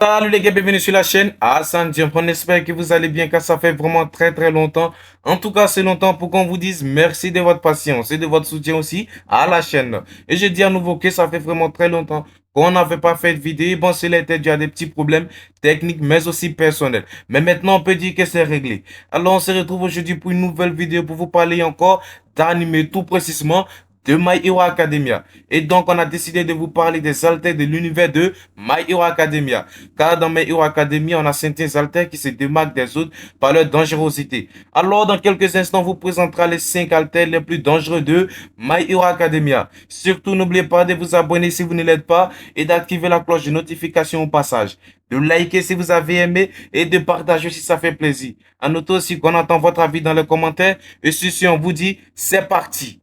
Salut les gars, bienvenue sur la chaîne Hassan Diop. On espère que vous allez bien car ça fait vraiment très longtemps. En tout cas, c'est longtemps pour qu'on vous dise merci de votre patience et de votre soutien aussi à la chaîne. Et je dis à nouveau que ça fait vraiment très longtemps qu'on n'avait pas fait de vidéo. Bon, cela était dû à des petits problèmes techniques mais aussi personnels. Mais maintenant, on peut dire que c'est réglé. Alors, on se retrouve aujourd'hui pour une nouvelle vidéo pour vous parler encore d'anime, tout précisément de My Hero Academia. Et donc, on a décidé de vous parler des haltères de l'univers de My Hero Academia. Car dans My Hero Academia, on a certains haltères qui se démarquent des autres par leur dangerosité. Alors, dans quelques instants, on vous présentera les 5 haltères les plus dangereux de My Hero Academia. Surtout, n'oubliez pas de vous abonner si vous ne l'êtes pas et d'activer la cloche de notification au passage. De liker si vous avez aimé et de partager si ça fait plaisir. À noter aussi qu'on entend votre avis dans les commentaires. Et ceci, on vous dit, c'est parti.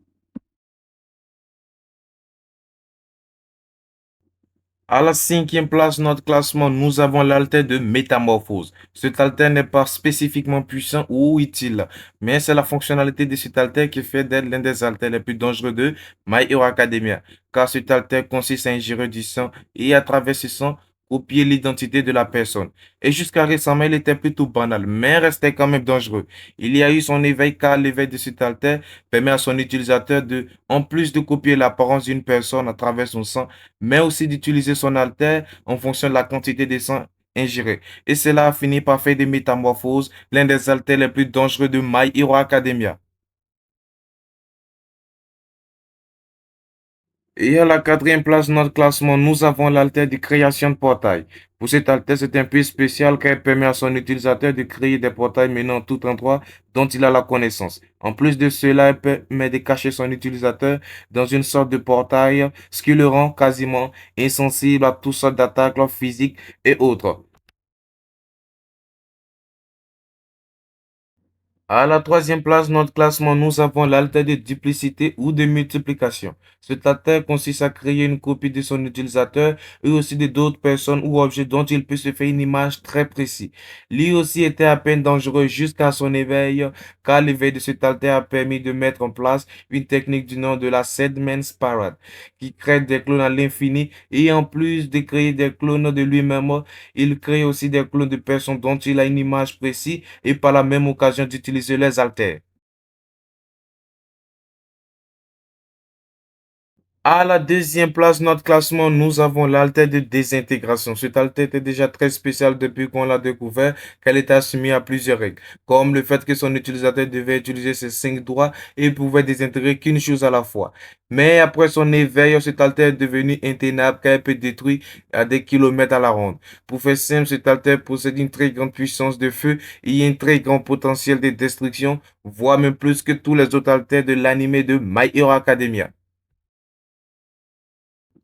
À la cinquième place de notre classement, nous avons l'alter de métamorphose. Cet alter n'est pas spécifiquement puissant ou utile, mais c'est la fonctionnalité de cet alter qui fait d'elle l'un des alters les plus dangereux de My Hero Academia. Car cet alter consiste à ingérer du sang et à travers ce sang, copier l'identité de la personne. Et jusqu'à récemment, il était plutôt banal, mais restait quand même dangereux. Il y a eu son éveil car l'éveil de cet alter permet à son utilisateur de, en plus de copier l'apparence d'une personne à travers son sang, mais aussi d'utiliser son alter en fonction de la quantité de sang ingéré. Et cela a fini par faire des métamorphoses, l'un des alters les plus dangereux de My Hero Academia. Et à la quatrième place de notre classement, nous avons l'alter de création de portails. Pour cet alter, c'est un peu spécial car il permet à son utilisateur de créer des portails menant tout endroit dont il a la connaissance. En plus de cela, il permet de cacher son utilisateur dans une sorte de portail, ce qui le rend quasiment insensible à toutes sortes d'attaques physiques et autres. À la troisième place de notre classement, nous avons l'alter de duplicité ou de multiplication. Cet alter consiste à créer une copie de son utilisateur et aussi de d'autres personnes ou objets dont il peut se faire une image très précise. Lui aussi était à peine dangereux jusqu'à son éveil, car l'éveil de cet alter a permis de mettre en place une technique du nom de la Sedman's Parade, qui crée des clones à l'infini et en plus de créer des clones de lui-même, il crée aussi des clones de personnes dont il a une image précise et par la même occasion d'utiliser les haltères. À la deuxième place de notre classement, nous avons l'haltère de désintégration. Cette haltère était déjà très spéciale depuis qu'on l'a découvert, qu'elle était soumise à plusieurs règles, comme le fait que son utilisateur devait utiliser ses 5 doigts et pouvait désintégrer qu'une chose à la fois. Mais après son éveil, cette haltère est devenue intenable car elle peut détruire à des kilomètres à la ronde. Pour faire simple, cette haltère possède une très grande puissance de feu et un très grand potentiel de destruction, voire même plus que tous les autres haltères de l'anime de My Hero Academia.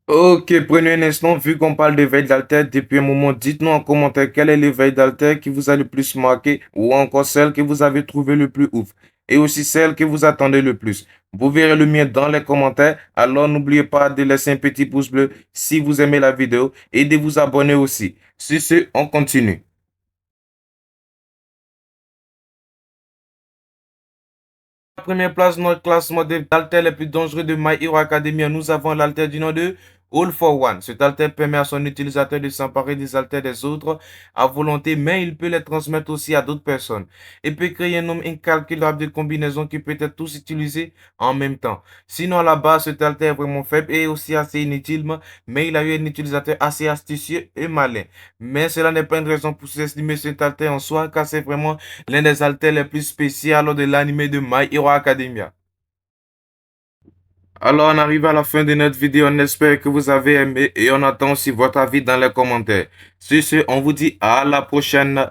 Ok, prenez un instant, vu qu'on parle de veille d'alter depuis un moment, dites-nous en commentaire quelle est l'éveil d'alter qui vous a le plus marqué ou encore celle que vous avez trouvé le plus ouf et aussi celle que vous attendez le plus. Vous verrez le mien dans les commentaires, alors n'oubliez pas de laisser un petit pouce bleu si vous aimez la vidéo et de vous abonner aussi. Sur ce, on continue. La première place de notre classement des haltères les plus dangereux de My Hero Academia, nous avons l'haltère du nom de All for One. Cet haltère permet à son utilisateur de s'emparer des haltères des autres à volonté, mais il peut les transmettre aussi à d'autres personnes. Il peut créer un nombre incalculable de combinaisons qui peut être tous utilisées en même temps. Sinon, à la base, cet haltère est vraiment faible et aussi assez inutile, mais il a eu un utilisateur assez astucieux et malin. Mais cela n'est pas une raison pour sous-estimer cet haltère en soi, car c'est vraiment l'un des haltères les plus spéciaux de l'anime de My Hero Academia. Alors, on arrive à la fin de notre vidéo. On espère que vous avez aimé et on attend aussi votre avis dans les commentaires. Sur ce, on vous dit à la prochaine.